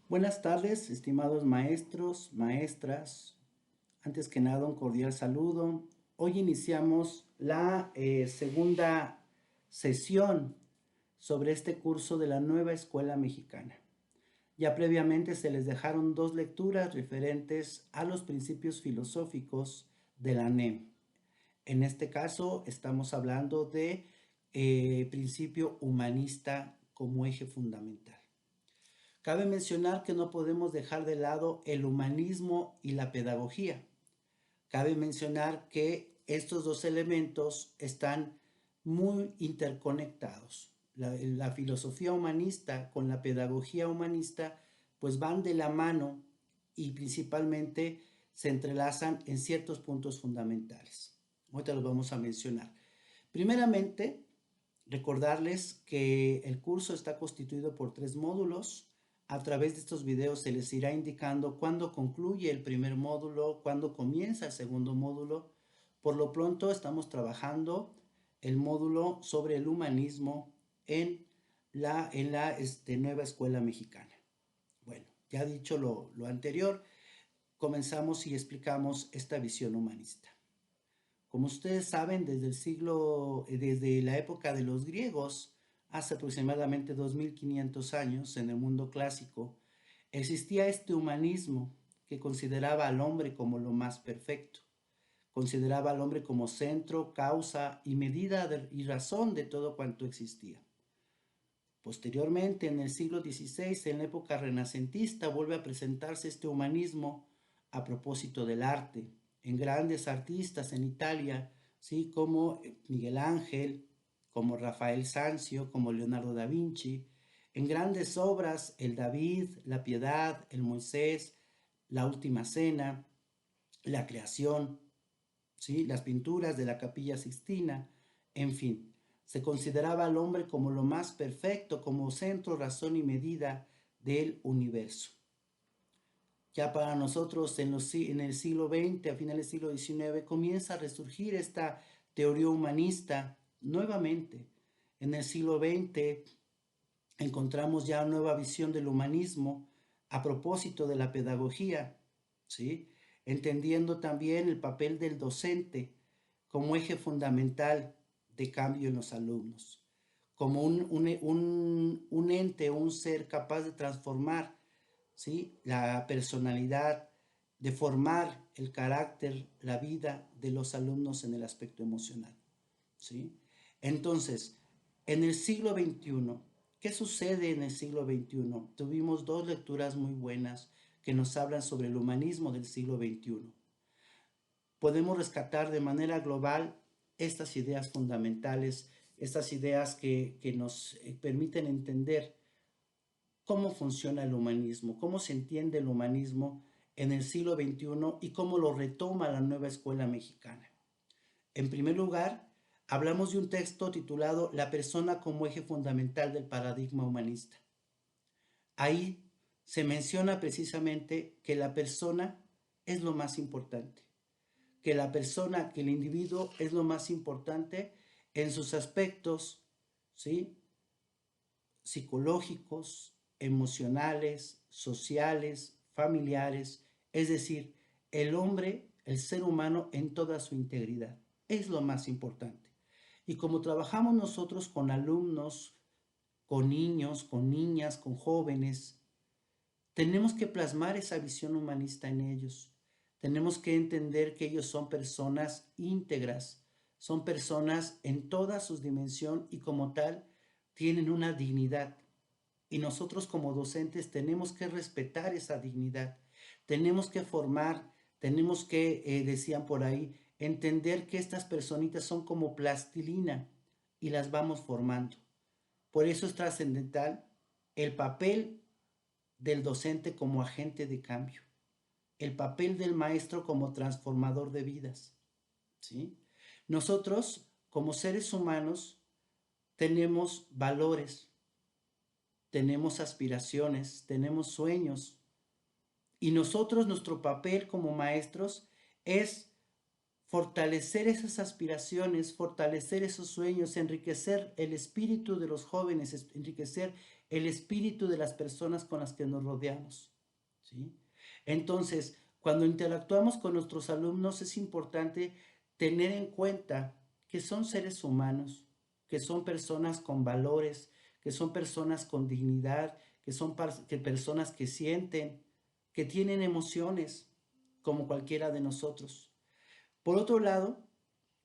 Buenas tardes, estimados maestros, maestras. Antes que nada, un cordial saludo. Hoy iniciamos la segunda sesión sobre este curso de la nueva escuela mexicana. Ya previamente se les dejaron dos lecturas referentes a los principios filosóficos de la NEM. En este caso estamos hablando de principio humanista como eje fundamental. Cabe mencionar que no podemos dejar de lado el humanismo y la pedagogía. Cabe mencionar que estos dos elementos están muy interconectados. La filosofía humanista con la pedagogía humanista pues van de la mano y principalmente se entrelazan en ciertos puntos fundamentales. Ahorita los vamos a mencionar. Primeramente, recordarles que el curso está constituido por 3 módulos. A través de estos videos se les irá indicando cuándo concluye el primer módulo, cuándo comienza el segundo módulo. Por lo pronto estamos trabajando el módulo sobre el humanismo en la nueva escuela mexicana. Bueno, ya dicho lo anterior, comenzamos y explicamos esta visión humanista. Como ustedes saben, desde la época de los griegos, hace aproximadamente 2500 años, en el mundo clásico, existía este humanismo que consideraba al hombre como lo más perfecto, consideraba al hombre como centro, causa y medida y razón de todo cuanto existía. Posteriormente, en el siglo XVI, en la época renacentista, vuelve a presentarse este humanismo a propósito del arte, en grandes artistas en Italia, ¿sí? Como Miguel Ángel, como Rafael Sanzio, como Leonardo da Vinci, en grandes obras, el David, la Piedad, el Moisés, la Última Cena, la Creación, ¿sí? Las pinturas de la Capilla Sixtina, en fin, se consideraba al hombre como lo más perfecto, como centro, razón y medida del universo. Ya para nosotros en el siglo XX, a finales del siglo XIX, comienza a resurgir esta teoría humanista nuevamente. En el siglo XX encontramos ya una nueva visión del humanismo a propósito de la pedagogía, ¿sí? Entendiendo también el papel del docente como eje fundamental de cambio en los alumnos, como un ente, un ser capaz de transformar, ¿sí? La personalidad, de formar el carácter, la vida de los alumnos en el aspecto emocional, ¿sí? Entonces, en el siglo XXI, ¿qué sucede en el siglo XXI? Tuvimos dos lecturas muy buenas que nos hablan sobre el humanismo del siglo XXI. Podemos rescatar de manera global estas ideas fundamentales, estas ideas que nos permiten entender cómo funciona el humanismo, cómo se entiende el humanismo en el siglo XXI y cómo lo retoma la nueva escuela mexicana. En primer lugar, hablamos de un texto titulado La persona como eje fundamental del paradigma humanista. Ahí se menciona precisamente que la persona es lo más importante, que la persona, que el individuo es lo más importante en sus aspectos, ¿sí? Psicológicos, emocionales, sociales, familiares, es decir, el hombre, el ser humano en toda su integridad, es lo más importante. Y como trabajamos nosotros con alumnos, con niños, con niñas, con jóvenes, tenemos que plasmar esa visión humanista en ellos. Tenemos que entender que ellos son personas íntegras, son personas en toda su dimensión y como tal tienen una dignidad. Y nosotros como docentes tenemos que respetar esa dignidad. Tenemos que formar, tenemos que, decían por ahí, entender que estas personitas son como plastilina y las vamos formando. Por eso es trascendental el papel del docente como agente de cambio, el papel del maestro como transformador de vidas, ¿sí? Nosotros, como seres humanos, tenemos valores, tenemos aspiraciones, tenemos sueños, y nosotros, nuestro papel como maestros es fortalecer esas aspiraciones, fortalecer esos sueños, enriquecer el espíritu de los jóvenes, enriquecer el espíritu de las personas con las que nos rodeamos, ¿sí? Entonces, cuando interactuamos con nuestros alumnos es importante tener en cuenta que son seres humanos, que son personas con valores, que son personas con dignidad, que son personas que sienten, que tienen emociones, como cualquiera de nosotros. Por otro lado,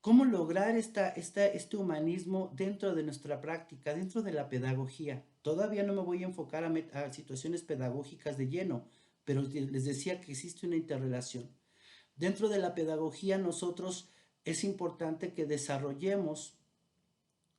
¿cómo lograr este humanismo dentro de nuestra práctica, dentro de la pedagogía? Todavía no me voy a enfocar a situaciones pedagógicas de lleno, pero les decía que existe una interrelación. Dentro de la pedagogía nosotros es importante que desarrollemos,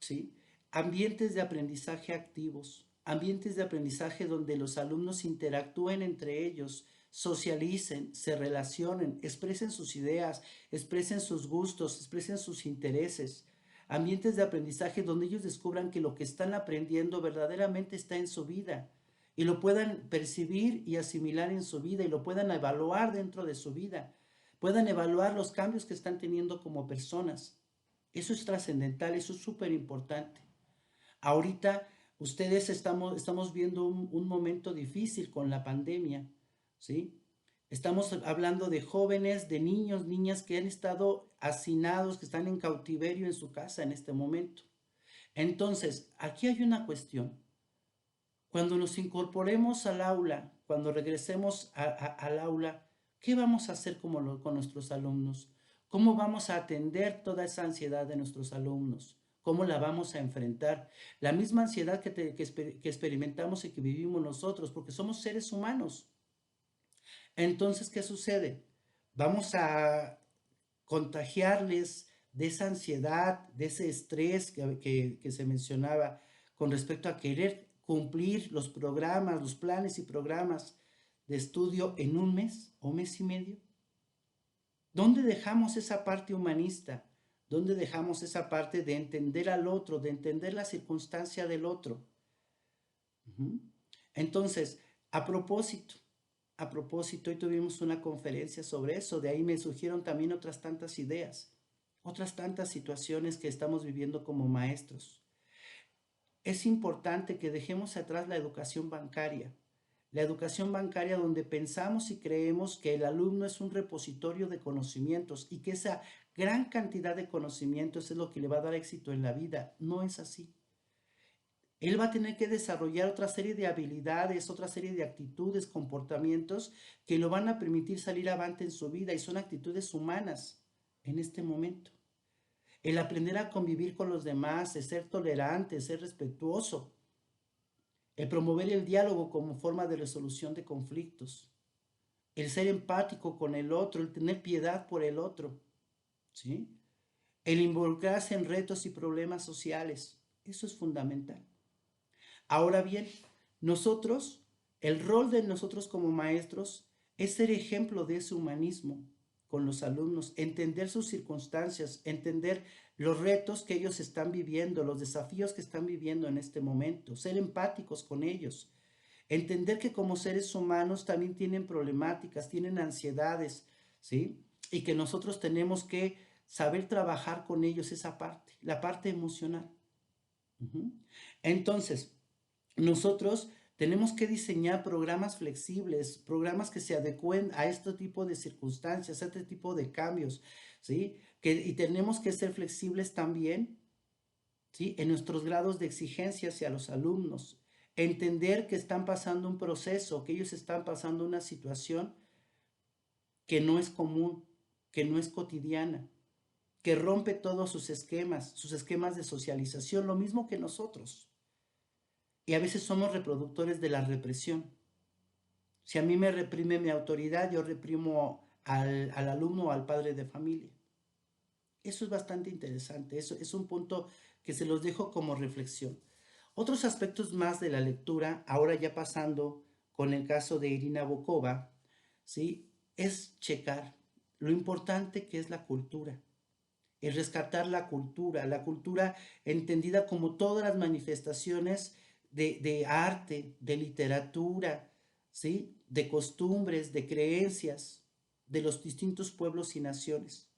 ¿sí?, ambientes de aprendizaje activos, ambientes de aprendizaje donde los alumnos interactúen entre ellos, socialicen, se relacionen, expresen sus ideas, expresen sus gustos, expresen sus intereses. Ambientes de aprendizaje donde ellos descubran que lo que están aprendiendo verdaderamente está en su vida y lo puedan percibir y asimilar en su vida y lo puedan evaluar dentro de su vida, puedan evaluar los cambios que están teniendo como personas. Eso es trascendental, eso es súper importante. Ahorita estamos viendo un momento difícil con la pandemia, ¿sí? Estamos hablando de jóvenes, de niños, niñas que han estado hacinados, que están en cautiverio en su casa en este momento. Entonces, aquí hay una cuestión. Cuando nos incorporemos al aula, cuando regresemos al aula, ¿qué vamos a hacer con nuestros alumnos? ¿Cómo vamos a atender toda esa ansiedad de nuestros alumnos? ¿Cómo la vamos a enfrentar? La misma ansiedad que experimentamos y que vivimos nosotros, porque somos seres humanos. Entonces, ¿qué sucede? Vamos a contagiarles de esa ansiedad, de ese estrés que se mencionaba con respecto a querer cumplir los programas, los planes y programas de estudio en un mes o mes y medio. ¿Dónde dejamos esa parte humanista? ¿Dónde dejamos esa parte de entender al otro, de entender la circunstancia del otro? Entonces, a propósito, hoy tuvimos una conferencia sobre eso, de ahí me surgieron también otras tantas ideas, otras tantas situaciones que estamos viviendo como maestros. Es importante que dejemos atrás la educación bancaria donde pensamos y creemos que el alumno es un repositorio de conocimientos y que esa gran cantidad de conocimientos es lo que le va a dar éxito en la vida. No es así. Él va a tener que desarrollar otra serie de habilidades, otra serie de actitudes, comportamientos que lo van a permitir salir avante en su vida y son actitudes humanas en este momento. El aprender a convivir con los demás, el ser tolerante, ser respetuoso, el promover el diálogo como forma de resolución de conflictos, el ser empático con el otro, el tener piedad por el otro, ¿sí? El involucrarse en retos y problemas sociales, eso es fundamental. Ahora bien, nosotros, el rol de nosotros como maestros es ser ejemplo de ese humanismo con los alumnos, entender sus circunstancias, entender los retos que ellos están viviendo, los desafíos que están viviendo en este momento, ser empáticos con ellos, entender que como seres humanos también tienen problemáticas, tienen ansiedades, ¿sí? Y que nosotros tenemos que saber trabajar con ellos esa parte, la parte emocional. Entonces, nosotros tenemos que diseñar programas flexibles, programas que se adecúen a este tipo de circunstancias, a este tipo de cambios, ¿sí? Y tenemos que ser flexibles también, ¿sí?, en nuestros grados de exigencia hacia los alumnos. Entender que están pasando un proceso, que ellos están pasando una situación que no es común, que no es cotidiana, que rompe todos sus esquemas de socialización, lo mismo que nosotros. Y a veces somos reproductores de la represión. Si a mí me reprime mi autoridad, yo reprimo al alumno o al padre de familia. Eso es bastante interesante, eso es un punto que se los dejo como reflexión. Otros aspectos más de la lectura, ahora ya pasando con el caso de Irina Bokova, ¿sí?, es checar lo importante que es la cultura, el rescatar la cultura entendida como todas las manifestaciones de arte, de literatura, ¿sí?, de costumbres, de creencias de los distintos pueblos y naciones.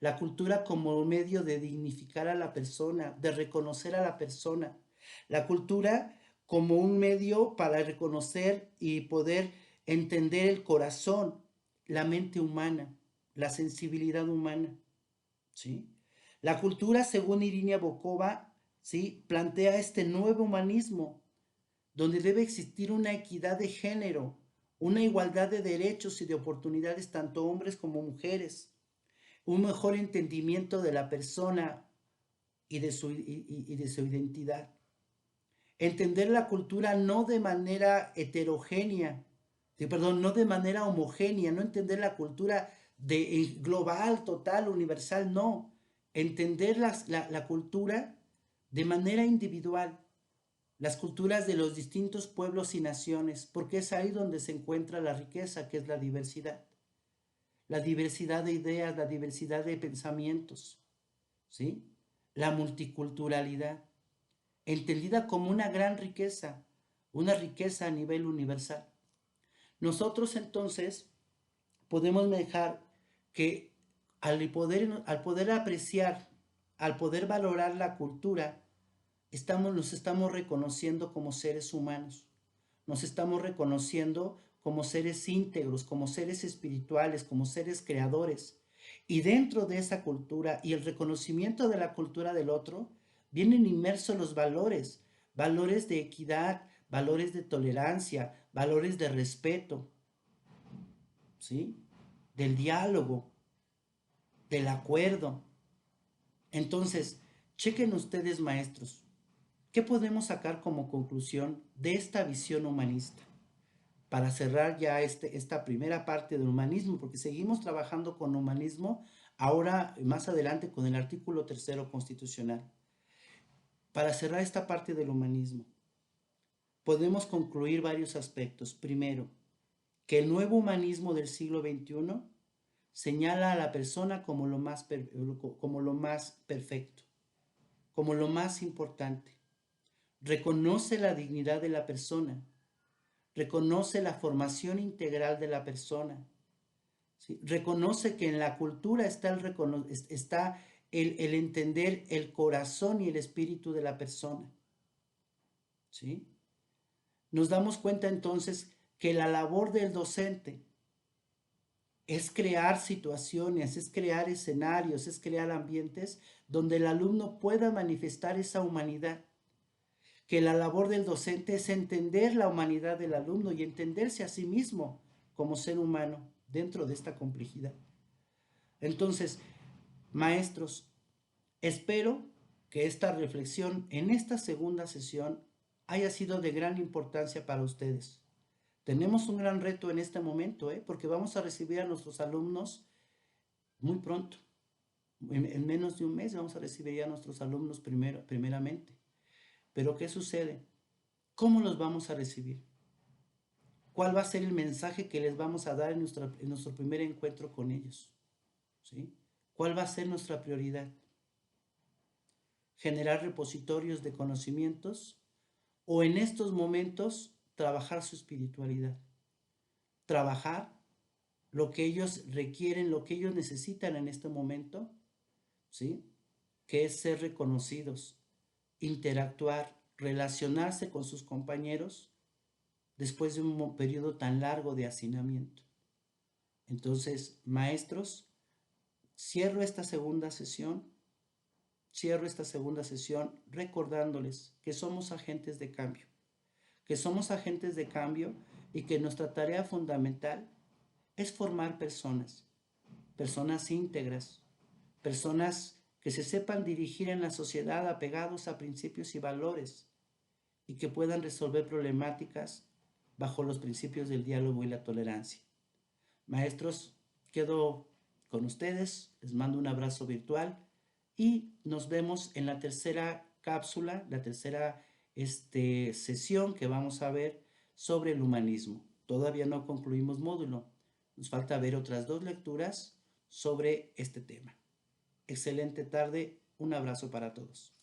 La cultura como medio de dignificar a la persona, de reconocer a la persona. La cultura como un medio para reconocer y poder entender el corazón, la mente humana, la sensibilidad humana, ¿sí? La cultura, según Irina Bokova, ¿sí?, plantea este nuevo humanismo, donde debe existir una equidad de género, una igualdad de derechos y de oportunidades, tanto hombres como mujeres, un mejor entendimiento de la persona y de su identidad. Entender la cultura no de manera heterogénea, perdón, no de manera homogénea, no entender la cultura de global, total, universal, no. Entender la cultura de manera individual, las culturas de los distintos pueblos y naciones, porque es ahí donde se encuentra la riqueza, que es la diversidad de ideas, la diversidad de pensamientos, ¿sí? La multiculturalidad, entendida como una riqueza a nivel universal. Nosotros entonces podemos dejar que al poder apreciar, al poder valorar la cultura, nos estamos reconociendo como seres humanos, nos estamos reconociendo como seres íntegros, como seres espirituales, como seres creadores. Y dentro de esa cultura y el reconocimiento de la cultura del otro, vienen inmersos los valores, valores de equidad, valores de tolerancia, valores de respeto, ¿sí? Del diálogo, del acuerdo. Entonces, chequen ustedes, maestros, ¿qué podemos sacar como conclusión de esta visión humanista? Para cerrar ya esta primera parte del humanismo, porque seguimos trabajando con humanismo, ahora más adelante con el artículo 3º constitucional. Para cerrar esta parte del humanismo, podemos concluir varios aspectos. Primero, que el nuevo humanismo del siglo XXI señala a la persona como como lo más perfecto, como lo más importante. Reconoce la dignidad de la persona, reconoce la formación integral de la persona, ¿sí? Reconoce que en la cultura está el entender el corazón y el espíritu de la persona, ¿sí? Nos damos cuenta entonces que la labor del docente es crear situaciones, es crear escenarios, es crear ambientes donde el alumno pueda manifestar esa humanidad. Que la labor del docente es entender la humanidad del alumno y entenderse a sí mismo como ser humano dentro de esta complejidad. Entonces, maestros, espero que esta reflexión en esta segunda sesión haya sido de gran importancia para ustedes. Tenemos un gran reto en este momento, porque vamos a recibir a nuestros alumnos muy pronto. En menos de un mes vamos a recibir ya a nuestros alumnos primeramente. Pero ¿qué sucede? ¿Cómo los vamos a recibir? ¿Cuál va a ser el mensaje que les vamos a dar en nuestro primer encuentro con ellos? ¿Sí? ¿Cuál va a ser nuestra prioridad? ¿Generar repositorios de conocimientos o en estos momentos trabajar su espiritualidad? Trabajar lo que ellos requieren, lo que ellos necesitan en este momento, ¿sí? Que es ser reconocidos, interactuar, relacionarse con sus compañeros después de un periodo tan largo de hacinamiento. Entonces, maestros, cierro esta segunda sesión, recordándoles que somos agentes de cambio, y que nuestra tarea fundamental es formar personas íntegras, personas que se sepan dirigir en la sociedad apegados a principios y valores y que puedan resolver problemáticas bajo los principios del diálogo y la tolerancia. Maestros, quedo con ustedes, les mando un abrazo virtual y nos vemos en la tercera cápsula, la tercera sesión que vamos a ver sobre el humanismo. Todavía no concluimos módulo, nos falta ver otras 2 lecturas sobre este tema. Excelente tarde, un abrazo para todos.